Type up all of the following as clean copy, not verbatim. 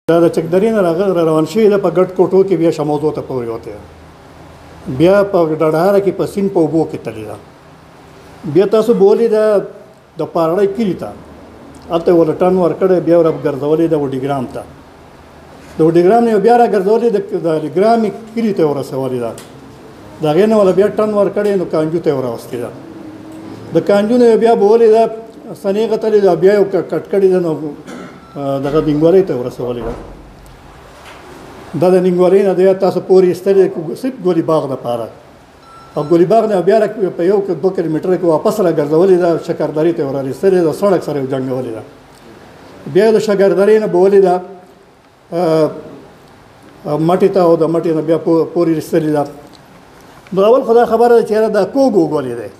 دا د چکدرې نه روان شوي ده په ګډ کوټو کې بیا شموزو ته پورې وتی ده بیا په ډډهاره کې په سیند په اوبو کې تللې ده بیا تاسو بولې ده د پارړی کلي ته هلته یې ورله ټن ورکړی بیا ور ګرځولې ده وډیګرام ته د وډیګرام نه بیا را ګرځولې د الګرامې کلي ته یې ورسولې ده د هغې نه ورله بیا ټن ورکړی نو کانجو ته یې وراوستې ده د کانجو نه بیا بولې ده سنې غتلې ده بیا یې کټ کړې ده نو دغه نینګورۍ ته ورسولې ده دا د نینګورۍ نه بیا تاسو پورې ایستلې صرف ګولي باغ دپاره او ګولي باغ نه بیا په یو 2 کیلومتره کې واپس را ګرځولې ده شکردرې ته ور ایستلې ده سړک سره جنګولې ده بیا د شکردرې نه بولې ده مټې ته او د مټې نه بیا پورې ایستلې ده نو اول خو دا خبره ده چې یاره دا کوږ وګولې دی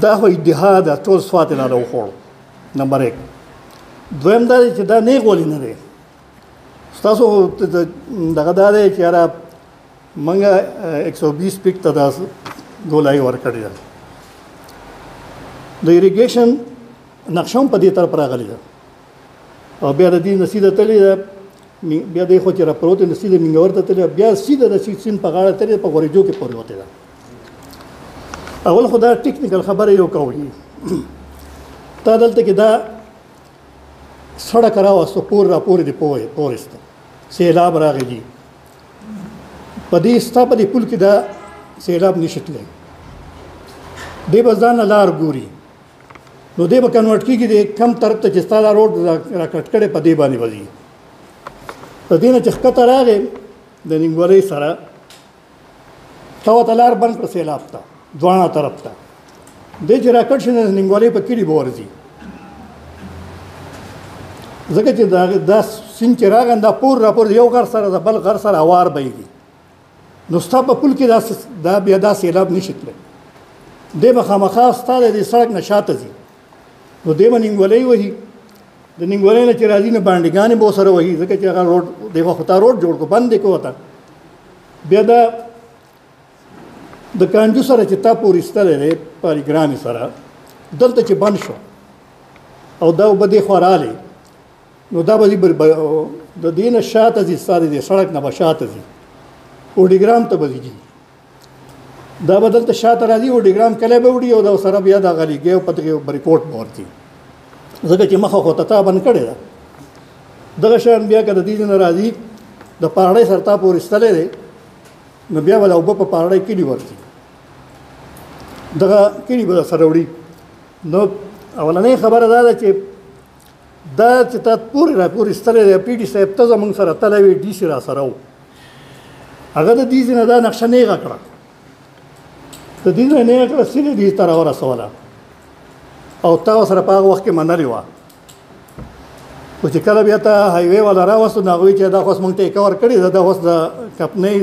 دا خو ادعا ده ټول سوات یې راله وخوړ نمبر 1 دویم دا دی چې دا نیغ ولې نه دی ستاسو دغه دا دی چې یاره موږ 120 فیټ ته دا ګولایي ورکړې ده د اریګیشن نقشه هم په دې طرف راغلې ده او بیا د دې نه سیده تللې ده بیا دی خو چې راپروت نه سیده منګور ته تللې بیا سیده د سیند په غاړه تللې په غوریجو کې پورې وتې ده اول خو دا ټیکنیکل خبره یو کوي تا دلته کې دا سړک راوستو پور را پورې دی پورېسته سیلاب راغی دي په دې ستا په دې پل کې دا سیلاب نشي تللی دی به ځان لار ګوري نو دی به کنورټ کېږي د کم طرف ته چې ستا دا روډ را کټ کړی په دې باندې به ځي په دې نه چې ښکته راغی د نینګورۍ سره تا ورته لار بند کړه سیلاب ته دواړه طرف ته دی چې را کټ شي د نینګورۍ په کلي به ورځي ځکه چې دا سیند چې راغی دا پور راپور یو غر سره د بل غر سره هوار بهیږي نو ستا په پل کې دا بیا دا سیلاب نشي تللی دی به خامخا ستا د دې سړک نه شاته ځي نو دی به نینګولۍ وهي د نینګولۍ نه چې راځي نه بانډېګانې به ورسره وهي ځکه چې هغه روډ دی خو تا روډ جوړ کړو بند یې کړو ته بیا دا د کانجو سره چې تا پورې ایستلی دی پالیګرامې سره دلته چې بند شو او دا اوبه دې خوا راغلې نو دا به د دې نه شاته ځي ستا د دې سړک نه به شاته ځي وډیګرام ته به ځي دا به دلته شاته راځي وډیګرام کلی به وړي او دا سره بیا دا غلیږي او په دغې بریکوټ به ورځي ځکه چې مخه خو ته تا بند کړې ده دغه شیان بیا که د دې نه راځي د پاړۍ سره تا پورې ایستلی دی نو بیا به دا اوبه په پاړۍ کلي ورځي دغه کلي به سره وړي نو اولنۍ خبره دا ده چې دا چې تا پورې را پورې ایستلی دی پي ډي صاحب ته زموږ سره تلی وي ډي سي را سره و هغه د دې ځای نه دا نقشه نیغه کړه د دې ځای نیغه کړه سیدې دې ته راورسوله او تا ورسره په هغه وخت کې منلې وه خو چې کله بیا ته هایوې والا راوستو نو هغوی چې دا خو اوس موږ ته یې کور کړې ده دا اوس د کمپنۍ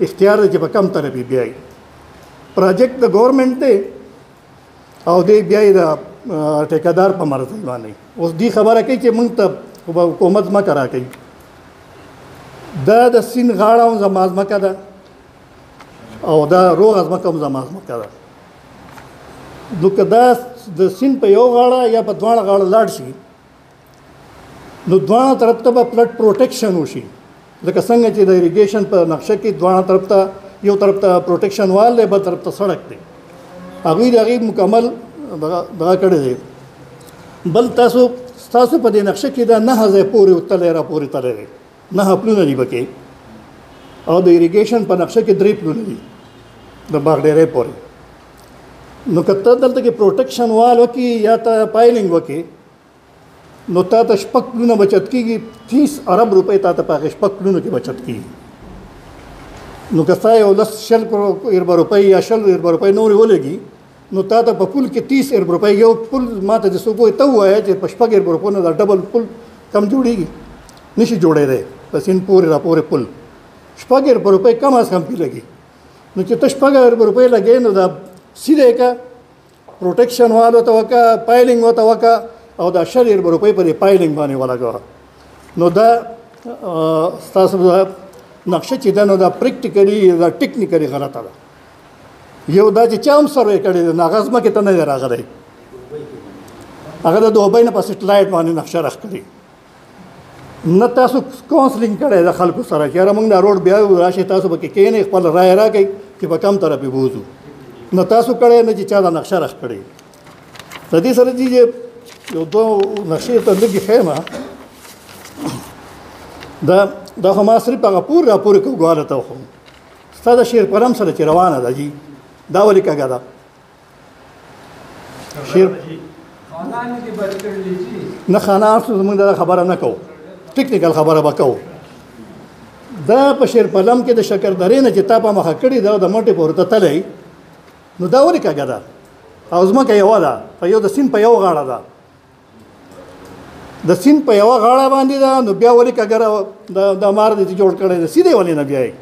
اختیار دی چې په کم طرف یې بیایي پراجیکټ د ګورنمنټ دی او دی بیا یې د ټیکهدار په مرضۍ باندې اوس دې خبره کوي چې موږ ته حکومت ځمکه راکوي دا د سیند غاړه هم زما ځمکه ده او دا روغه ځمکه هم زما ځمکه ده نو که دا د سیند په یو غاړه یا په دواړه غاړه لاړ شي نو دواړه طرف ته به فلډ پروټیکشن وشي لکه څنګه چې د اریګیشن په نقشه کې دواړه طرف ته یو طرف ته پروټیکشن وال دی بل طرف ته سړک دی هغوی د هغې مکمل دغه کړی دی بل ستاسو په دې نقشه کې دا 9 ځای پورې تلی را پورې تلی دی 9 پلونه دي پکې او د اریګیشن په نقشه کې 3 پلونه دي د باغ ډیرې پورې نو که ته دلته کې پروټیکشن وال وکړي یا ته پایلینګ وکړي نو تا ته 6 پلونه بچت کېږي 30 ارب روپۍ تا ته په هغې 6 پلونو کې بچت کېږي نو که ستا یو 10 اربه روپۍ یا 20 اربه روپۍ نورې ولګي نو تا ته په پل کې 30 اربه روپۍ یو پل ما ته د څوک وایي ته ووایه چې په 6 اربه روپو نه دا ډبل پل کم جوړېږي نشي جوړېدی په سیند پورې را پورې پل 6 اربه روپۍ کم از کم پې لګي نو چې ته 6 اربه روپۍ لګې نو دا سیده یې که پروټیکشن وال ورته وکړه پایلینګ ورته وکړه او دا 20 اربه روپۍ په دې پایلینګ باندې ولګوه نو دا ستاسو نقشه چې ده نو دا پریکټیکلي دا ټیکنیکلي غلطه ده یو دا چې چا هم سروې کړې ده نو هغه ځمکې ته نه دی راغلی هغه د دوبۍ نه په سټلایټ باندې نقشه راښکړې نه تاسو کاونسلینګ کړی د خلکو سره چې یاره موږ دا روډ بیا راشئ تاسو پکې کښېنئ خپل رایه راکئ چې په کم طرفې بوځو نه تاسو کړی نه چې چا دا نقشه رخ کړې د دې سره چې یو دوه نقشې ته لږې ښیم دا خو ما صرف هغه راپور کوګواله ته وښوم ستا د شیر پرم سره چې روانه ده جي دا ولې کږه ده نه خانان زموږ دا خبره نه کوو ټیکنیکل خبره به کوو دا په شیر پرم کې د شکردرې نه چې تا په مخه کړې ده د مټې پورې ته تلی نو دا ولې کږه ده او ځمکه یوه ده په یو د سیند په یو غاړه ده د سیند په یوه غاړه باندې ده نو بیا ولې کږه د مار دې جوړ کړی ده سیدې ولې نه بیایي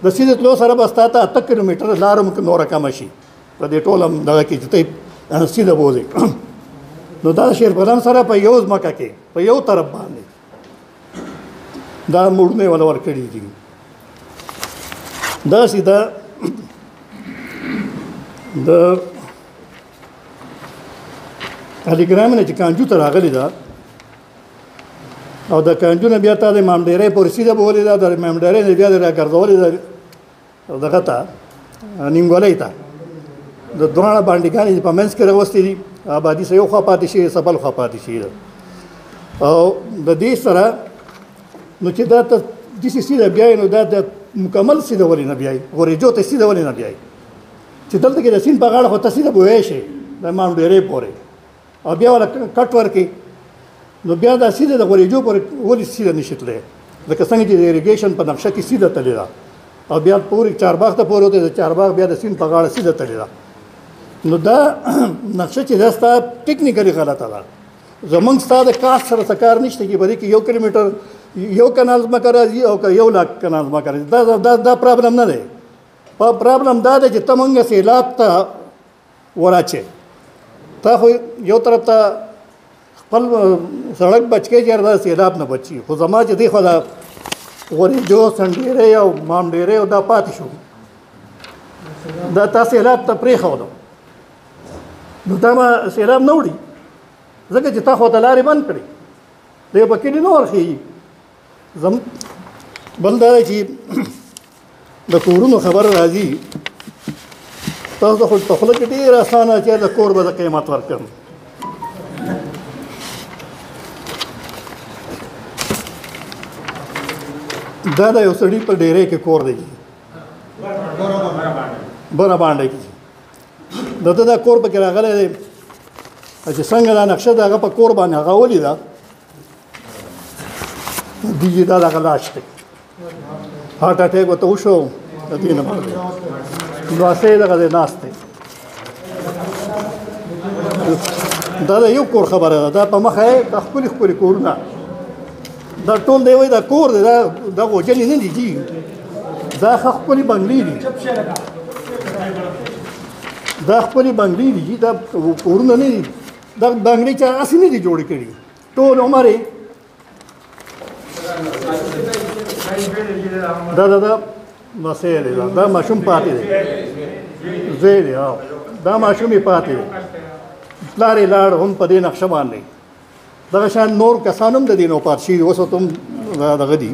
د سیدې تلو سره به ستا ته 8 کیلومیټره لار هم نوره کمه شي په دې ټول هم دغه کې چې ته سیده بوځې نو دا شیر پرم سره په یو ځمکه کې په یو طرف باندې دا موړونه ولا ورکړي دي دا سیده د علیګرام نه چې کانجو ته راغلی ده او د کانجو نه بیا ته د امام ډیرې پورې سیده بولې ده د امام ډیرې نه بیا د راګرځولې ده دغه ته نیمګولۍ ته د دواړه بانډیګانې په منځ کې راوستې دي آبادي سه یو خوا پاتې شي سبل خوا پاتې شي او د دې سره نو چې دا ته داسې سیده بیایي نو دا د مکمل سیده ولې نه بیایي غوریجو ته سیده ولې نه بیایي چې دلته کې د سیند په غاړه خو ته سیده بوی شي د امام ډیرې پورې او بیا ولا کټ ورکې نو بیا دا سیده د غوریجو پورې ولې سیده نشي تللی لکه څنګه چې د اریګیشن په نقشه کې سیده تللی ده او بیا پورې چارباغ ته پورې وته د چارباغ بیا د سیند په غاړه سیده تللی ده نو دا نقشه چې دا ستا ټیکنیکلی غلطه ده زمونږ ستا د کاست سره څه کار نشته چې په دې کې 1 کیلومیټر یو کنال ځمکه راځي او که 1 لاک کنال ځمکه راځي دا پرابلم نه دی پرابلم دا دی چې ته مونږ سیلاب ته وراچې تا خو یو طرف ته خپل سړک بچ کې چې دا سیلاب نه بچي خو زما چې دی خو دا غوریجو سنډیرې او مام ډیرې او دا پاتې شو دا تا سیلاب ته پرېښودو نو دا ما سیلاب نه وړي ځکه چې تا خو ته لارې بند کړي دی په کلي نه ورخېږي بل دا دی چې د کورونو خبره راځي تاسو خو په خوله کې ډېر اسانه چې د کور به د قیمت ورکړم دا د یو سړي په ډیرې کې کور دی بره باندې کې دته دا کور پکې راغلی دی چې څنګه دا نقشه د هغه په کور باندې هغه ولیده دیجې دا دغه لاش دی هارټ اټیک ورته وشو د دې نه باندې نو اسې دغه دی ناست دی دا د یو کور خبره ده دا په مخه یې د ښکلي کورونه دا ټول دی وایي دا کور دی دا غوجلې نه دي جي دا ښه ښکلي بنګلې دي دا ښکلي بنګلې دي جي دا کورونه نه دي دا بنګلې چا هسې نه دي جوړې کړي ټول عمر یې دا مسیح دی دا ماشوم پاتې دی زوی دی دا ماشوم یې پاتې دی پلار یې لاړ هم په دې نقشه باندې دغه شان نور کسان هم د دې نه وفات شوي اوس ورته هم دغه دي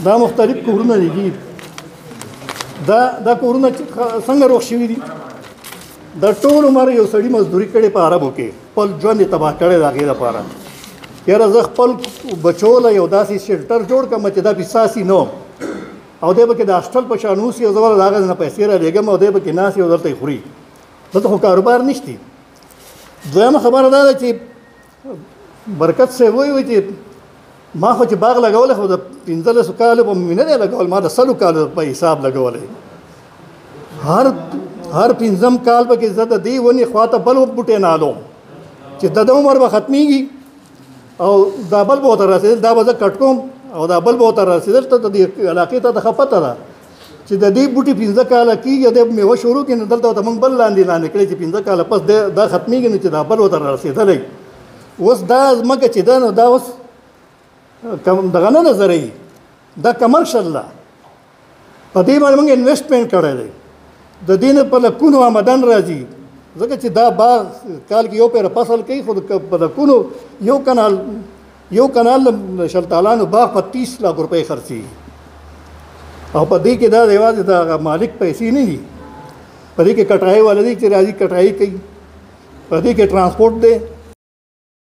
دا مختلف کورونه دي دا کورونه څنګه روغ شوي دي دا ټول عمر یو سړي مزدوري کړې په عربو کې خپل ژوند یې تباه کړی د هغې لپاره یاره زه خپل بچو له یو داسې شیلټر جوړ کړم چې دا پیساسي نه او دی به کې د هاسټل په شان اوسي او زه به له هغه نه پیسې رالېږم او دی به کې ناست او دلته یې خوري دلته خو کاروبار نشته دویمه خبره دا ده چې برکت صاحب وایي چې ما خو چې باغ لګولی خو د 15 کالو په مې نه دی لګول ما د 100 کالو په حساب لګولی هر 15 کال پکې زه د دې ونې خواته بل بوټی نه الوم چې د عمر به ختمیږي او دا بل به ورته رسېدل دا به زه کټ کوم او دا بل به ورته رسېدل ته د دې علاقې ته د ښه پته ده چې د دې بوټي 15 کاله کېږي د میوه شروع کړي نو دلته ورته موږ بل لاندې کړی چې 15 کاله پس دا ختمېږي نو چې دا بل ورته رسېدلی اوس دا ځمکه چې ده نو دا اوس دغه نه نظري دا کمرشل ده په دې باندې موږ انویسټمنټ کړی دی د دې نه په لکونو آمدن راځي ځکه چې دا باغ کال کې یو پیر فصل کوي خو په لکونو یو کنال یو کنال د شلتالانو باغ په 30 لک روپۍ خرڅي او په دې کې دا یوازې د مالک پیسې نه دي، په دې کې کټای والدي چې راځي کټای کوي، په دې کې ترانسپورټ دی،